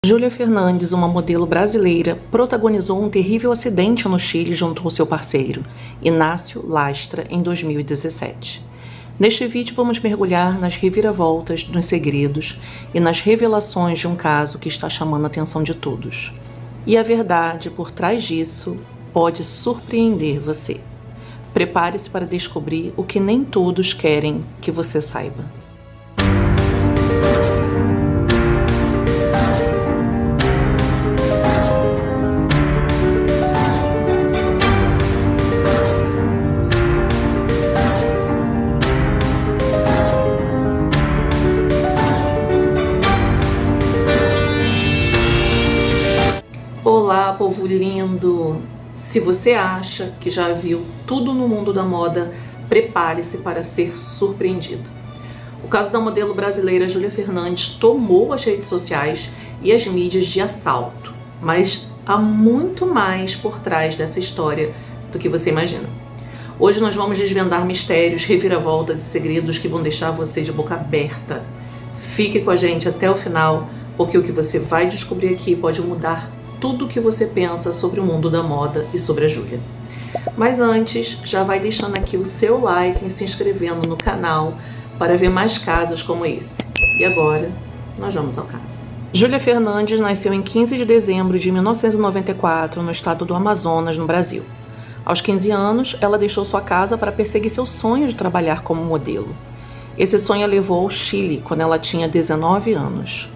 Júlia Fernandes, uma modelo brasileira, protagonizou um terrível acidente no Chile junto com seu parceiro, Inácio Lastra, em 2017. Neste vídeo vamos mergulhar nas reviravoltas, nos segredos e nas revelações de um caso que está chamando a atenção de todos. E a verdade por trás disso pode surpreender você. Prepare-se para descobrir o que nem todos querem que você saiba. Olá, povo lindo! Se você acha que já viu tudo no mundo da moda, prepare-se para ser surpreendido. O caso da modelo brasileira Júlia Fernandes tomou as redes sociais e as mídias de assalto, mas há muito mais por trás dessa história do que você imagina. Hoje nós vamos desvendar mistérios, reviravoltas e segredos que vão deixar você de boca aberta. Fique com a gente até o final, porque o que você vai descobrir aqui pode mudar tudo o que você pensa sobre o mundo da moda e sobre a Júlia. Mas antes, já vai deixando aqui o seu like e se inscrevendo no canal para ver mais casos como esse. E agora, nós vamos ao caso. Júlia Fernandes nasceu em 15 de dezembro de 1994 no estado do Amazonas, no Brasil. Aos 15 anos, ela deixou sua casa para perseguir seu sonho de trabalhar como modelo. Esse sonho a levou ao Chile quando ela tinha 19 anos.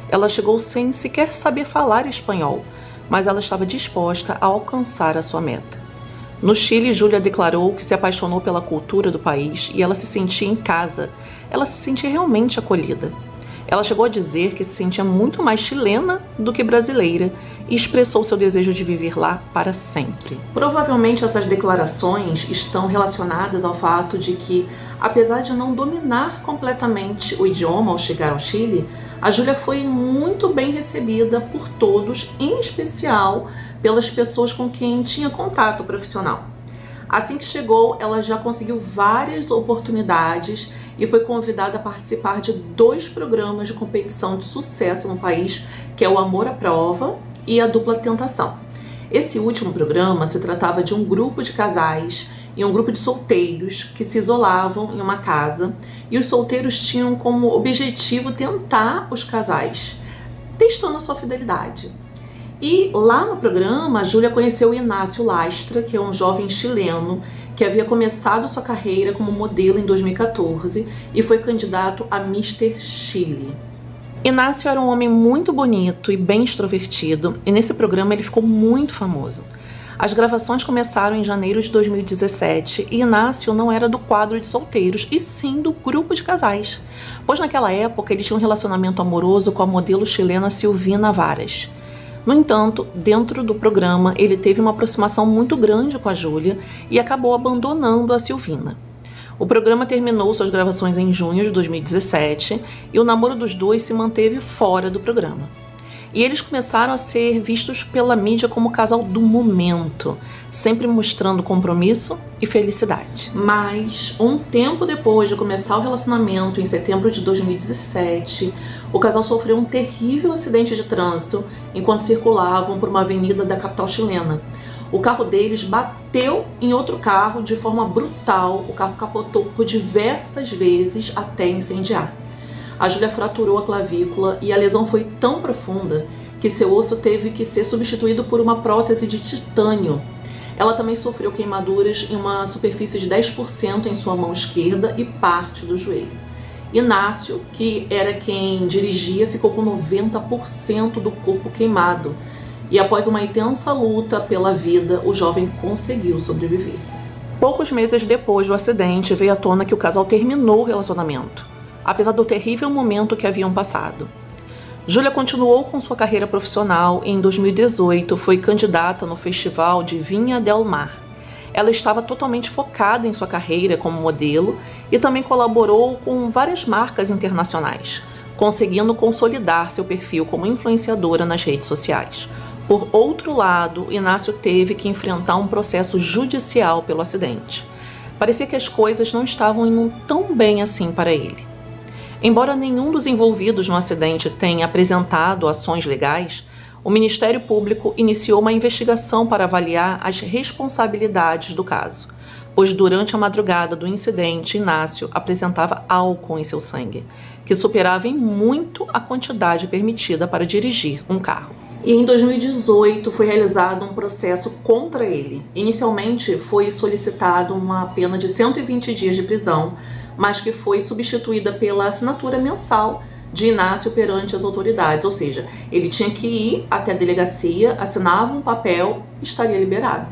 Ela chegou sem sequer saber falar espanhol, mas ela estava disposta a alcançar a sua meta. No Chile, Júlia declarou que se apaixonou pela cultura do país e ela se sentia em casa, ela se sentia realmente acolhida. Ela chegou a dizer que se sentia muito mais chilena do que brasileira e expressou seu desejo de viver lá para sempre. Provavelmente essas declarações estão relacionadas ao fato de que, apesar de não dominar completamente o idioma ao chegar ao Chile, a Júlia foi muito bem recebida por todos, em especial pelas pessoas com quem tinha contato profissional. Assim que chegou, ela já conseguiu várias oportunidades e foi convidada a participar de 2 programas de competição de sucesso no país, que é o Amor à Prova e a Dupla Tentação. Esse último programa se tratava de um grupo de casais e um grupo de solteiros que se isolavam em uma casa, e os solteiros tinham como objetivo tentar os casais, testando a sua fidelidade. E lá no programa, a Júlia conheceu o Inácio Lastra, que é um jovem chileno que havia começado sua carreira como modelo em 2014 e foi candidato a Mister Chile. Inácio era um homem muito bonito e bem extrovertido, e nesse programa ele ficou muito famoso. As gravações começaram em janeiro de 2017 e Inácio não era do quadro de solteiros, e sim do grupo de casais, pois naquela época ele tinha um relacionamento amoroso com a modelo chilena Silvina Varas. No entanto, dentro do programa, ele teve uma aproximação muito grande com a Júlia e acabou abandonando a Silvina. O programa terminou suas gravações em junho de 2017 e o namoro dos dois se manteve fora do programa. E eles começaram a ser vistos pela mídia como o casal do momento, sempre mostrando compromisso e felicidade. Mas, um tempo depois de começar o relacionamento, em setembro de 2017, o casal sofreu um terrível acidente de trânsito enquanto circulavam por uma avenida da capital chilena. O carro deles bateu em outro carro de forma brutal, o carro capotou por diversas vezes até incendiar. A Júlia fraturou a clavícula e a lesão foi tão profunda que seu osso teve que ser substituído por uma prótese de titânio. Ela também sofreu queimaduras em uma superfície de 10% em sua mão esquerda e parte do joelho. Inácio, que era quem dirigia, ficou com 90% do corpo queimado. E após uma intensa luta pela vida, o jovem conseguiu sobreviver. Poucos meses depois do acidente, veio à tona que o casal terminou o relacionamento, apesar do terrível momento que haviam passado. Júlia continuou com sua carreira profissional e em 2018 foi candidata no Festival de Viña del Mar. Ela estava totalmente focada em sua carreira como modelo e também colaborou com várias marcas internacionais, conseguindo consolidar seu perfil como influenciadora nas redes sociais. Por outro lado, Inácio teve que enfrentar um processo judicial pelo acidente. Parecia que as coisas não estavam indo tão bem assim para ele. Embora nenhum dos envolvidos no acidente tenha apresentado ações legais, o Ministério Público iniciou uma investigação para avaliar as responsabilidades do caso, pois durante a madrugada do incidente, Inácio apresentava álcool em seu sangue, que superava em muito a quantidade permitida para dirigir um carro. E em 2018 foi realizado um processo contra ele. Inicialmente foi solicitado uma pena de 120 dias de prisão, mas que foi substituída pela assinatura mensal de Inácio perante as autoridades, ou seja, ele tinha que ir até a delegacia, assinava um papel e estaria liberado.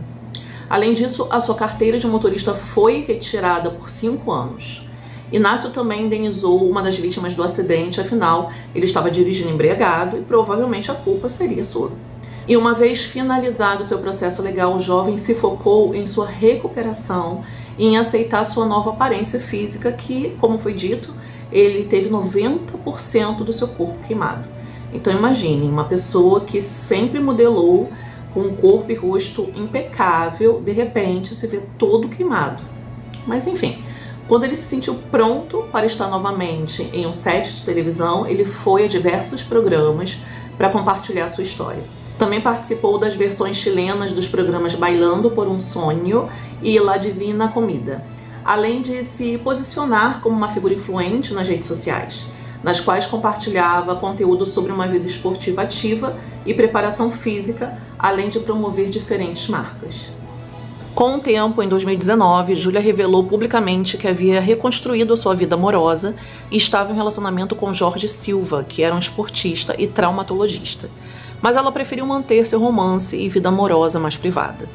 Além disso, a sua carteira de motorista foi retirada por 5 anos. Inácio também indenizou uma das vítimas do acidente, afinal, ele estava dirigindo embriagado e provavelmente a culpa seria sua. E uma vez finalizado seu processo legal, o jovem se focou em sua recuperação e em aceitar sua nova aparência física que, como foi dito, ele teve 90% do seu corpo queimado. Então imagine, uma pessoa que sempre modelou com um corpo e rosto impecável, de repente se vê todo queimado. Mas enfim, quando ele se sentiu pronto para estar novamente em um set de televisão, ele foi a diversos programas para compartilhar sua história. Também participou das versões chilenas dos programas Bailando por um Sonho e La Divina Comida, além de se posicionar como uma figura influente nas redes sociais, nas quais compartilhava conteúdo sobre uma vida esportiva ativa e preparação física, além de promover diferentes marcas. Com o tempo, em 2019, Júlia revelou publicamente que havia reconstruído a sua vida amorosa e estava em um relacionamento com Jorge Silva, que era um esportista e traumatologista. Mas ela preferiu manter seu romance e vida amorosa mais privada.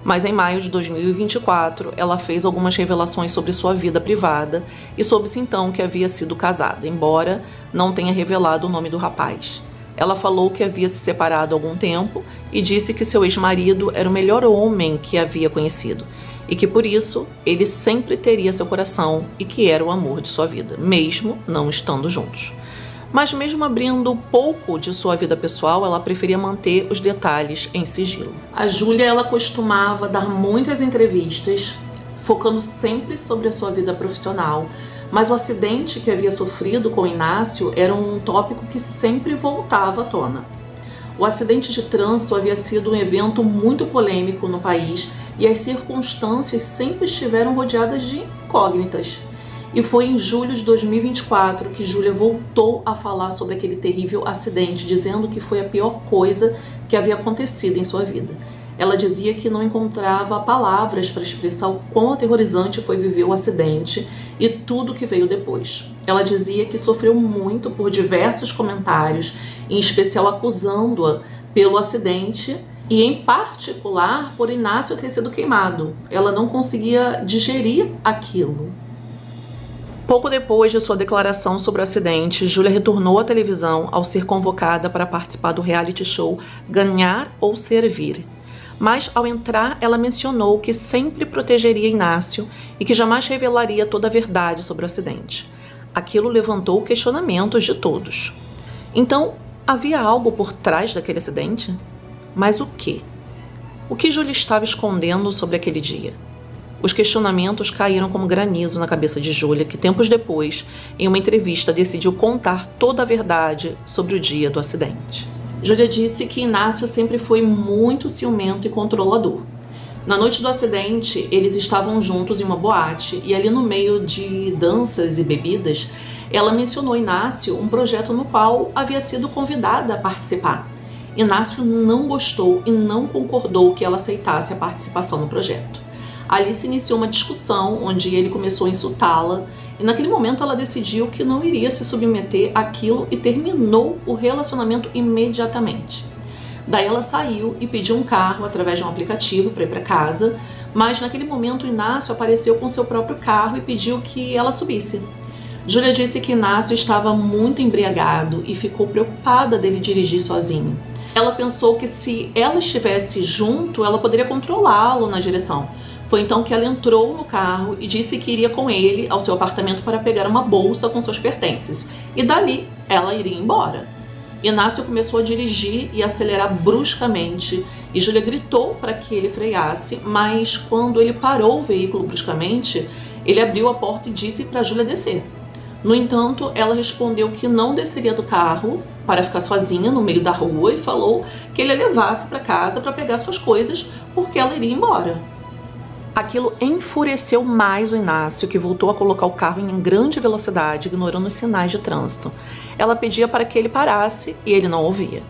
Mas em maio de 2024, ela fez algumas revelações sobre sua vida privada e soube-se então que havia sido casada, embora não tenha revelado o nome do rapaz. Ela falou que havia se separado há algum tempo e disse que seu ex-marido era o melhor homem que havia conhecido e que por isso ele sempre teria seu coração e que era o amor de sua vida, mesmo não estando juntos. Mas mesmo abrindo pouco de sua vida pessoal, ela preferia manter os detalhes em sigilo. A Júlia, ela costumava dar muitas entrevistas, focando sempre sobre a sua vida profissional, mas o acidente que havia sofrido com Inácio era um tópico que sempre voltava à tona. O acidente de trânsito havia sido um evento muito polêmico no país e as circunstâncias sempre estiveram rodeadas de incógnitas. E foi em julho de 2024 que Júlia voltou a falar sobre aquele terrível acidente, dizendo que foi a pior coisa que havia acontecido em sua vida. Ela dizia que não encontrava palavras para expressar o quão aterrorizante foi viver o acidente e tudo que veio depois. Ela dizia que sofreu muito por diversos comentários, em especial acusando-a pelo acidente e, em particular, por Inácio ter sido queimado. Ela não conseguia digerir aquilo. Pouco depois de sua declaração sobre o acidente, Júlia retornou à televisão ao ser convocada para participar do reality show Ganhar ou Servir. Mas, ao entrar, ela mencionou que sempre protegeria Inácio e que jamais revelaria toda a verdade sobre o acidente. Aquilo levantou questionamentos de todos. Então, havia algo por trás daquele acidente? Mas o quê? O que Júlia estava escondendo sobre aquele dia? Os questionamentos caíram como granizo na cabeça de Júlia, que tempos depois, em uma entrevista, decidiu contar toda a verdade sobre o dia do acidente. Júlia disse que Inácio sempre foi muito ciumento e controlador. Na noite do acidente, eles estavam juntos em uma boate e ali no meio de danças e bebidas, ela mencionou a Inácio um projeto no qual havia sido convidada a participar. Inácio não gostou e não concordou que ela aceitasse a participação no projeto. Ali se iniciou uma discussão onde ele começou a insultá-la e naquele momento ela decidiu que não iria se submeter àquilo e terminou o relacionamento imediatamente. Daí ela saiu e pediu um carro através de um aplicativo para ir para casa, mas naquele momento Inácio apareceu com seu próprio carro e pediu que ela subisse. Júlia disse que Inácio estava muito embriagado e ficou preocupada dele dirigir sozinho. Ela pensou que se ela estivesse junto, ela poderia controlá-lo na direção. Foi então que ela entrou no carro e disse que iria com ele ao seu apartamento para pegar uma bolsa com seus pertences. E dali, ela iria embora. Inácio começou a dirigir e acelerar bruscamente e Júlia gritou para que ele freasse, mas quando ele parou o veículo bruscamente, ele abriu a porta e disse para Júlia descer. No entanto, ela respondeu que não desceria do carro para ficar sozinha no meio da rua e falou que ele a levasse para casa para pegar suas coisas porque ela iria embora. Aquilo enfureceu mais o Inácio, que voltou a colocar o carro em grande velocidade, ignorando os sinais de trânsito. Ela pedia para que ele parasse e ele não ouvia.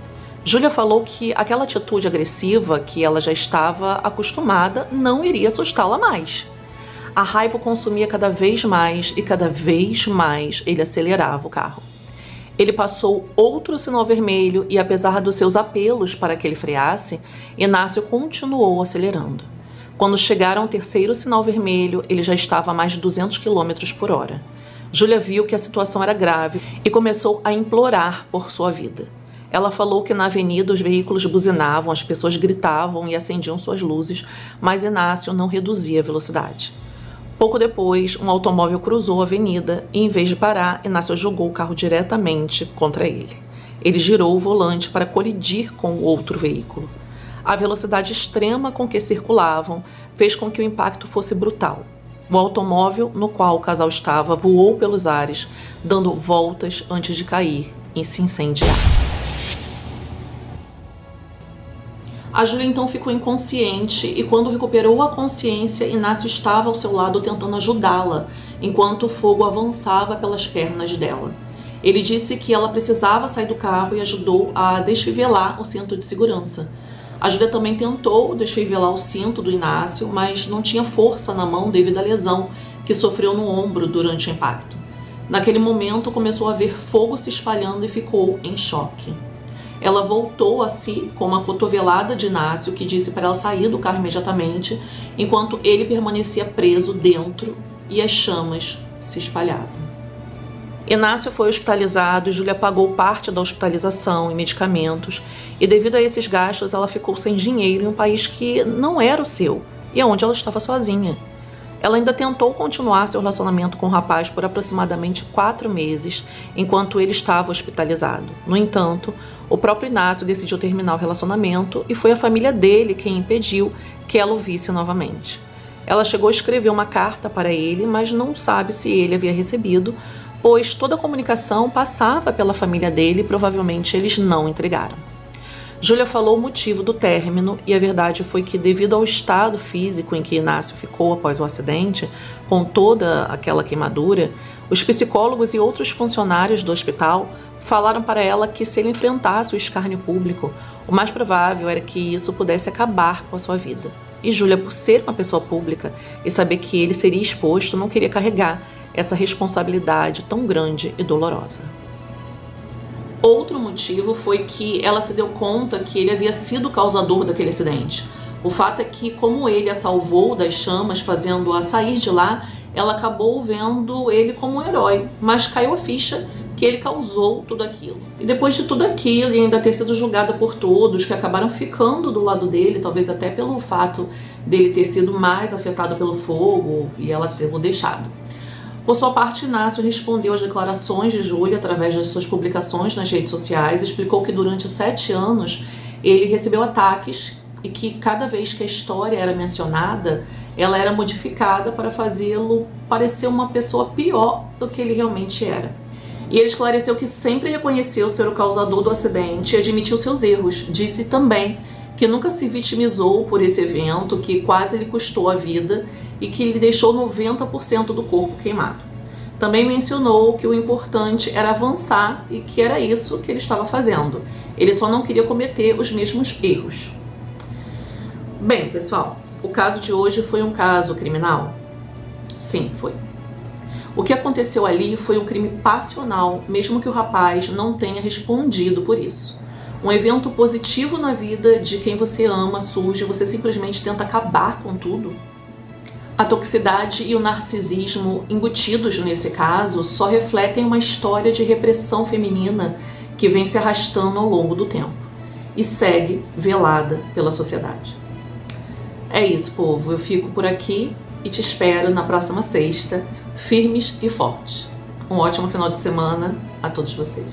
Júlia falou que aquela atitude agressiva que ela já estava acostumada não iria assustá-la mais. A raiva o consumia cada vez mais e cada vez mais ele acelerava o carro. Ele passou outro sinal vermelho e, apesar dos seus apelos para que ele freasse, Inácio continuou acelerando. Quando chegaram ao terceiro sinal vermelho, ele já estava a mais de 200 km por hora. Júlia viu que a situação era grave e começou a implorar por sua vida. Ela falou que na avenida os veículos buzinavam, as pessoas gritavam e acendiam suas luzes, mas Inácio não reduzia a velocidade. Pouco depois, um automóvel cruzou a avenida e, em vez de parar, Inácio jogou o carro diretamente contra ele. Ele girou o volante para colidir com o outro veículo. A velocidade extrema com que circulavam fez com que o impacto fosse brutal. O automóvel no qual o casal estava voou pelos ares, dando voltas antes de cair e se incendiar. A Júlia então ficou inconsciente e, quando recuperou a consciência, Inácio estava ao seu lado tentando ajudá-la, enquanto o fogo avançava pelas pernas dela. Ele disse que ela precisava sair do carro e ajudou a desfivelar o cinto de segurança. A Júlia também tentou desfivelar o cinto do Inácio, mas não tinha força na mão devido à lesão que sofreu no ombro durante o impacto. Naquele momento, começou a ver fogo se espalhando e ficou em choque. Ela voltou a si com uma cotovelada de Inácio, que disse para ela sair do carro imediatamente, enquanto ele permanecia preso dentro e as chamas se espalhavam. Inácio foi hospitalizado e Júlia pagou parte da hospitalização e medicamentos, e devido a esses gastos ela ficou sem dinheiro em um país que não era o seu e onde ela estava sozinha. Ela ainda tentou continuar seu relacionamento com o rapaz por aproximadamente 4 meses, enquanto ele estava hospitalizado. No entanto, o próprio Inácio decidiu terminar o relacionamento e foi a família dele quem impediu que ela o visse novamente. Ela chegou a escrever uma carta para ele, mas não sabe se ele havia recebido, pois toda a comunicação passava pela família dele e provavelmente eles não entregaram. Júlia falou o motivo do término e a verdade foi que, devido ao estado físico em que Inácio ficou após o acidente, com toda aquela queimadura, os psicólogos e outros funcionários do hospital falaram para ela que, se ele enfrentasse o escárnio público, o mais provável era que isso pudesse acabar com a sua vida. E Júlia, por ser uma pessoa pública e saber que ele seria exposto, não queria carregar essa responsabilidade tão grande e dolorosa. Outro motivo foi que ela se deu conta que ele havia sido o causador daquele acidente. O fato é que, como ele a salvou das chamas, fazendo-a sair de lá, ela acabou vendo ele como um herói, mas caiu a ficha que ele causou tudo aquilo. E depois de tudo aquilo, e ainda ter sido julgada por todos, que acabaram ficando do lado dele, talvez até pelo fato dele ter sido mais afetado pelo fogo e ela ter o deixado. Por sua parte, Inácio respondeu às declarações de Júlia através das suas publicações nas redes sociais, explicou que durante 7 anos ele recebeu ataques e que cada vez que a história era mencionada, ela era modificada para fazê-lo parecer uma pessoa pior do que ele realmente era. E ele esclareceu que sempre reconheceu ser o causador do acidente e admitiu seus erros. Disse também que nunca se vitimizou por esse evento, que quase lhe custou a vida e que lhe deixou 90% do corpo queimado. Também mencionou que o importante era avançar e que era isso que ele estava fazendo. Ele só não queria cometer os mesmos erros. Bem, pessoal, o caso de hoje foi um caso criminal? Sim, foi. O que aconteceu ali foi um crime passional, mesmo que o rapaz não tenha respondido por isso. Um evento positivo na vida de quem você ama surge, você simplesmente tenta acabar com tudo. A toxicidade e o narcisismo embutidos nesse caso só refletem uma história de repressão feminina que vem se arrastando ao longo do tempo e segue velada pela sociedade. É isso, povo. Eu fico por aqui e te espero na próxima sexta, firmes e fortes. Um ótimo final de semana a todos vocês.